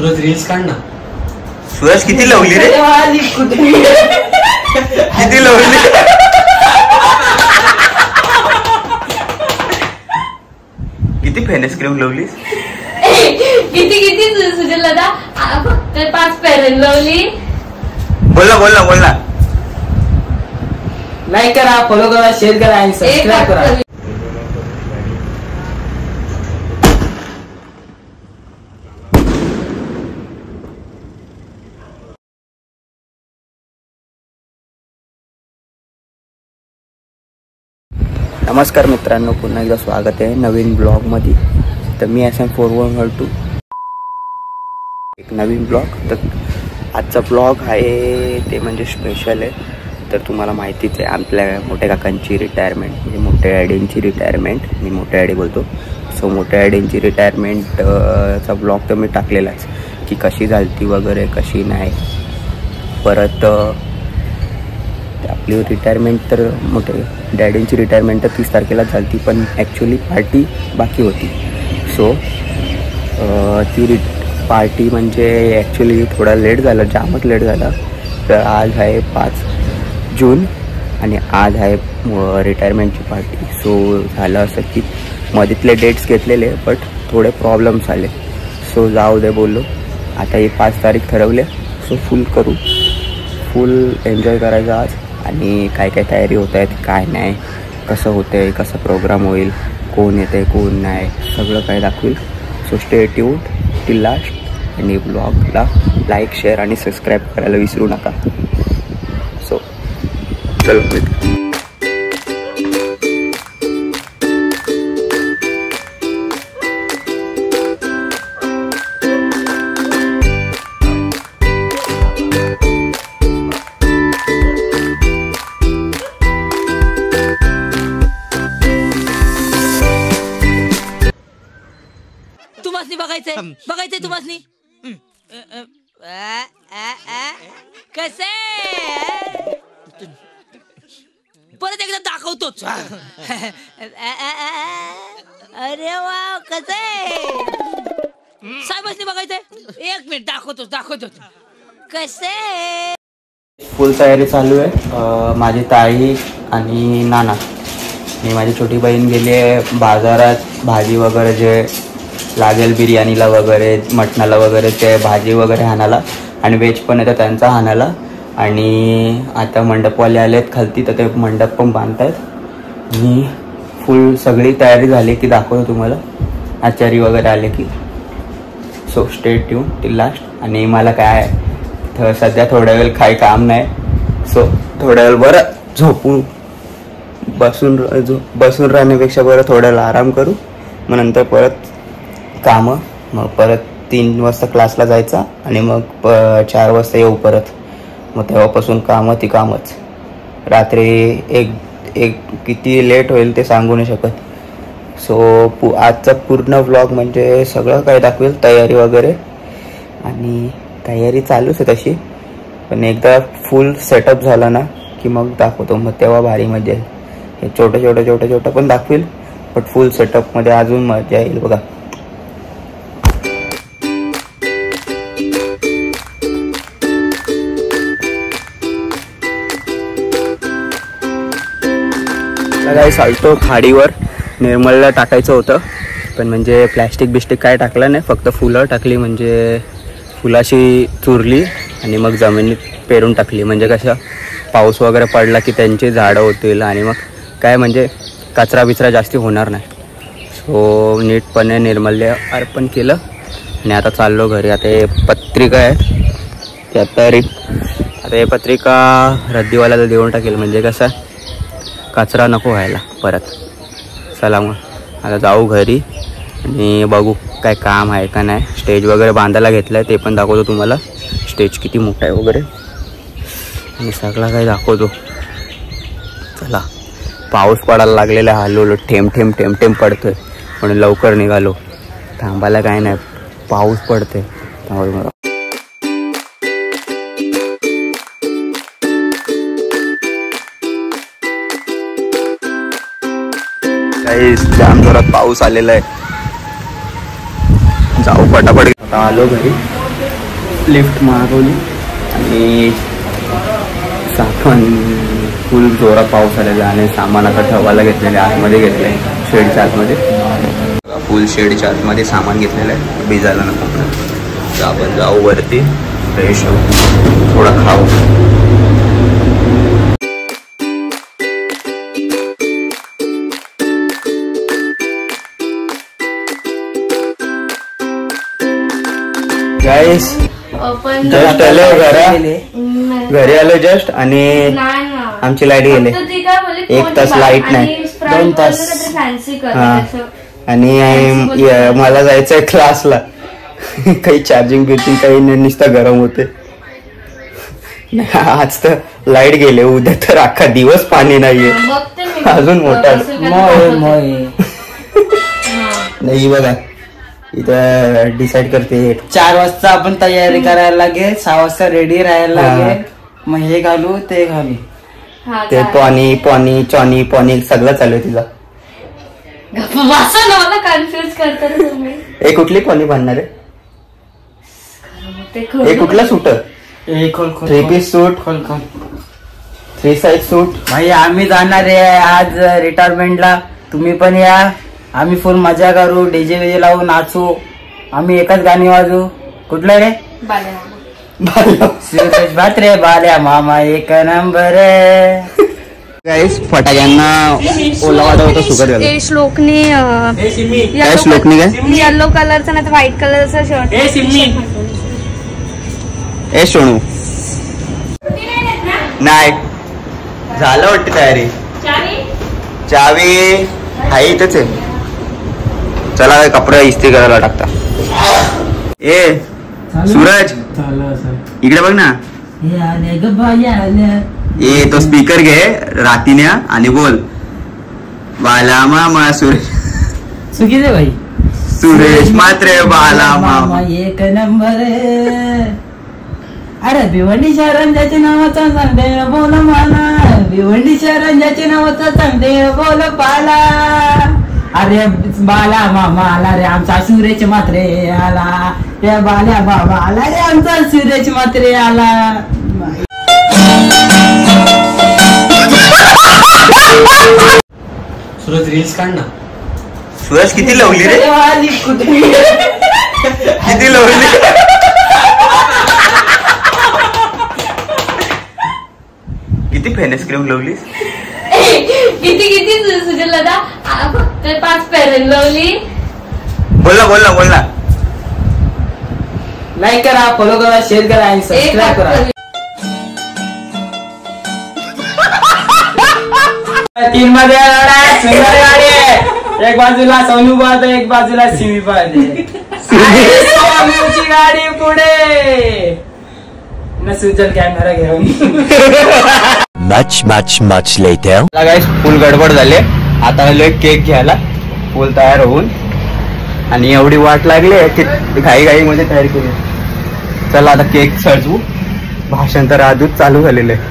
Suraj reels काढ ना. सूरज किती लवली रे, किती लवली. किती फेनेस क्रीम लावलीस. किती किती सुजल दादा फक्त 5 पेरन लावली. बोल ना. लाईक करा, फॉलो करा, शेअर करा आणि सबस्क्राईब करा. नमस्कार मित्रांनो, पुन्हा एकदा स्वागत आहे नवीन ब्लॉगमध्ये. तर मी SM4112 एक नवीन ब्लॉग. तर आजचा ब्लॉग आहे ते म्हणजे स्पेशल आहे. तर तुम्हाला माहितीच आहे आपल्या मोठ्या काकांची रिटायरमेंट, म्हणजे मोठ्या डॅडींची रिटायरमेंट. मी मोठ्या डॅडी बोलतो. सो मोठ्या डॅडींची रिटायरमेंटचा ब्लॉग तर मी टाकलेलाच की कशी झालती वगैरे कशी नाही. परत आपली रिटायरमेंट तर मोठे डॅडींची रिटायरमेंट तर 30 तारखेला झाली, पण ॲक्च्युली पार्टी बाकी होती. सो ती पार्टी म्हणजे ॲक्च्युली थोडा लेट झाला, जामच लेट झाला. तर आज आहे 5 जून आणि आज आहे रिटायरमेंटची पार्टी. सो झालं असं की मध्येतले डेट्स घेतलेले बट थोडे प्रॉब्लेम्स आले. सो जाऊ दे बोललो, आता ही 5 तारीख ठरवले. सो फुल एन्जॉय करायचं आज. आणि काय काय तयारी होत आहेत, काय नाही, कसं होतं आहे, कसं प्रोग्राम होईल, कोण येतं आहे कोण नाही, सगळं काय दाखवेल. So stay tuned till last. आणि ब्लॉगला लाईक शेअर आणि सबस्क्राईब करायला विसरू नका. सो चलो बघायचंय तुम्हासनी कसे परत एकदा दाखवतोच. अरे वा कसे साहेबांनी बघायचंय. 1 मिनिट दाखवतोच कसे. फुल तयारी चालू आहे. माझी ताई आणि नाना आणि माझी छोटी बहीण गेली आहे बाजारात. भाजी वगैरे जे लागेल बिर्याणीला वगैरे मटणाला वगैरे ते भाजी वगैरे आणायला, आणि व्हेज पण येतं त्यांचा आणायला. आणि आता मंडपवाले आले आहेत खालती, तर ते मंडप पण बांधत आहेत. आणि फुल सगळी तयारी झाली की दाखवतो तुम्हाला, आचारी वगैरे आले की. So stay tune till last. आणि मला काय तर सध्या थोड्या वेळ काही काम नाही. सो थोड्या वेळ बरं झोपून बसून राहण्यापेक्षा बरं थोड्या वेळ आराम करू. मग नंतर परत कामं. मग परत 3 वाजता क्लासला जायचा आणि मग 4 वाजता येऊ परत. मग तेव्हापासून कामच. रात्री एक किती लेट होईल ते सांगू नाही शकत. सो आजचा पूर्ण व्लॉग म्हणजे सगळं काय दाखवेल, तयारी वगैरे. आणि तयारी चालूच आहे तशी, पण एकदा फुल सेटअप झाला ना की मग दाखवतो. मग तेव्हा भारी मजा येईल. हे छोटं पण दाखवेल, बट फुल सेटअपमध्ये अजून मजा येईल बघा. काही साल्टो खाडीवर निर्मलला टाकायचं होतं, पण म्हणजे प्लॅस्टिक काय टाकलं नाही, फक्त फुलं टाकली. म्हणजे फुलाशी चुरली आणि मग जमिनीत पेरून टाकली. म्हणजे कसं पाऊस वगैरे पडला की त्यांची झाडं होतील आणि मग काय म्हणजे कचरा जास्ती होणार नाही. सो नीटपणे निर्मलले अर्पण केलं आणि आता चाललो घरी. आता हे पत्रिका आहे आता हे पत्रिका रद्दीवाल्याला देऊन टाकेल, म्हणजे कसं कचरा नको व्हायला परत. चला मग आता जाऊ घरी आणि बघू काय काम आहे का नाही. स्टेज वगैरे बांधायला घेतलं आहे, ते पण दाखवतो तुम्हाला. स्टेज किती मोठा आहे वगैरे आणि सगळं काही दाखवतो. चला पाऊस पडायला लागलेला, हलवलो थेंब पडतोय म्हणून लवकर निघालो. थांबायला काय नाही, पाऊस पडतोय. जाम जोरात पाऊस आलेला आहे. जाऊ पटापट. आता आलो घरी लिफ्ट मागवली आणि सामान फुल जोरात पाऊस आलेला आणि सामान आता ठेवायला घेतलेलं आहे, आतमध्ये घेतलं आहे शेडच्या आतमध्ये. फुल शेडच्या आतमध्ये सामान घेतलेलं आहे, भिजायला नको म्हणून. तर आपण जाऊ वरती, फ्रेश होऊ, थोडं खाऊ. गाईस पण जस्ट आलो घरी आलो जस्ट आणि नाही ना. आमची लाईट गेली. फक्त ती काय बोलली, 1 तास लाईट नाही, 2 तास. फॅन्सी हा. आणि मला जायचंय क्लासला. काही चार्जिंग बिर्जिंग काही नुसतं गरम होते. आज तर लाईट गेले, उद्या तर अख्खा दिवस पाणी नाहीये. अजून मोठा नाही. बघा इथं डिसाईड करते 4 वाजता आपण तयारी करायला लागेल, 6 वाजता रेडी राहायला लागेल. मग हे घालू ते घालू. ते पॉनी चॉनी सगळं चालू आहे तिला. मला कन्फ्युज करता तुम्ही. हे कुठली पॉनी बांधणार आहे? हे कुठला सूट? खोल 3 पीस सूट, खोल 3 साईज सूट. भाई आम्ही जाणार आहे आज रिटायरमेंटला. तुम्ही पण या, आम्ही फुल मजा करू, डीजे वेजे लावू, नाचू. आम्ही एकच गाणी वाजू. कुठलं रे? सुरेश भात्रे बाल्या मामा एक नंबर. गाईस फटाक्यांना ओला वाटत होता, सुगर झालं. श्लोकने काय श्लोकनी काय? येलो कलरचा नाही तर व्हाईट कलरचा शर्ट. ए सोनू नाही झालं वाटतं तयारी. चावी हाय इथंच आहे. चला कपडे इस्त्री करायला टाकता. ए सूरज इकडे बघ ना. ए तो स्पीकर घे रातीने आणि बोल, बाला मामा चुकी दे भाई. सुरेश मात्रे बाला मामा एक नंबर. अरे भिवंडी शहरांच्या नावाचा सांगते बोल मला, भिवंडी शहरांच्या नावाचा सांगते बोल पाला. अरे बाला मामा आला रे आमचा सुरेश मात्रे आला, रे बाल्या बाबा आला रे आमचा सुरेश मात्रे आला. सूरज रील्स काढ ना. सूरज किती लवली रे, किती लवली. किती फेनेस क्रीम लावलीस? किती सुजल दादा? फक्त 5 पेरन लावली. बोल ना. लाईक करा, फॉलो करा, शेअर करा आणि सबस्क्राईब करा. 3 मध्ये सुंदर गाडी आहे. एक बाजूला सोनू पाहते, एक बाजूला सिमी पाहते. सोनूची गाडी पुढे न सुजल कॅमेरा घेऊन. much later. गाईस फुल गडबड झाले. आता आलोय केक घ्यायला, फुल तयार होऊन. आणि एवढी वाट लागली की घाई मध्ये तयारी केली. चला आता केक सजवू. भाषण तर आधीच चालू झालेलं आहे.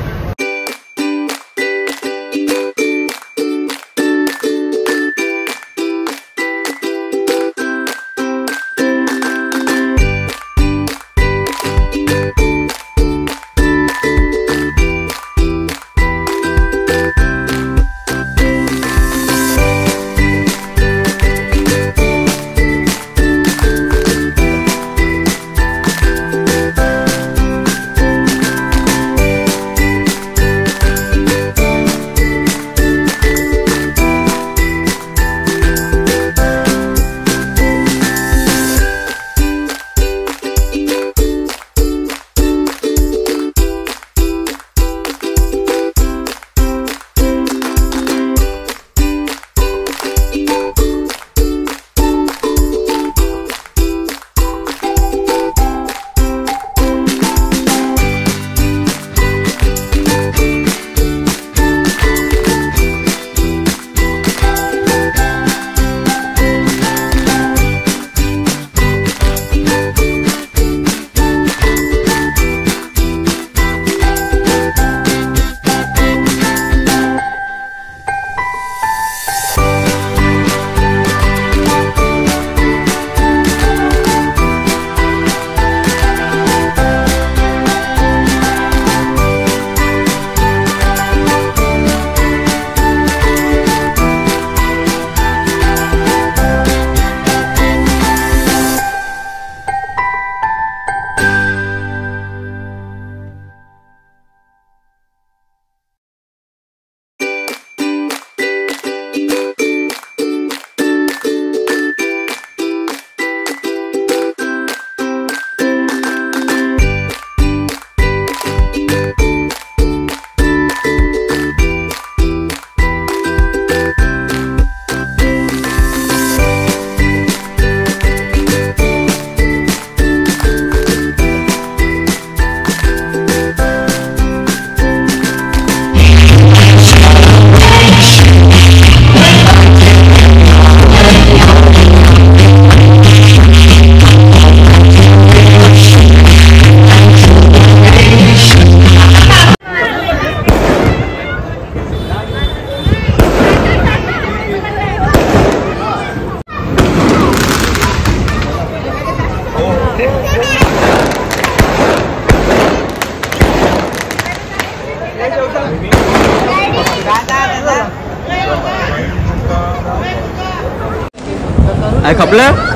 काय खपलं?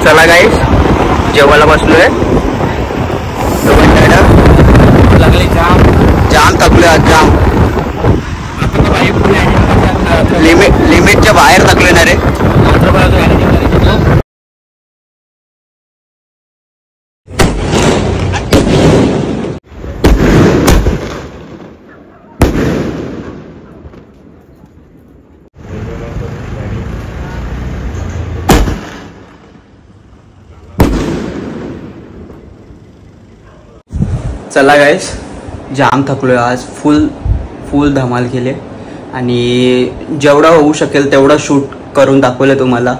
चला गाईस, जेवायला बसलोय. लागले जाम जाम थकलोय आज, जाम. लिमिटच्या बाहेर थकलोय ना रे. चला गाईस, जाम थकलोय आज. फुल धमाल केली आणि जेवढं होऊ शकेल तेवढं शूट करून दाखवलं तुम्हाला.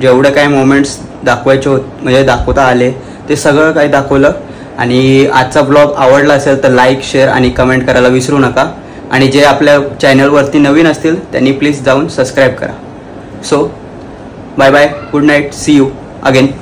जेवढे काही मोमेंट्स दाखवायचे म्हणजे दाखवता आले ते सगळं काही दाखवलं. आणि आजचा ब्लॉग आवडला असेल तर लाईक, शेअर आणि कमेंट करायला विसरू नका. आणि जे आपल्या चॅनलवरती नवीन असतील त्यांनी प्लीज जाऊन सबस्क्राईब करा. So bye bye, good night, see you again.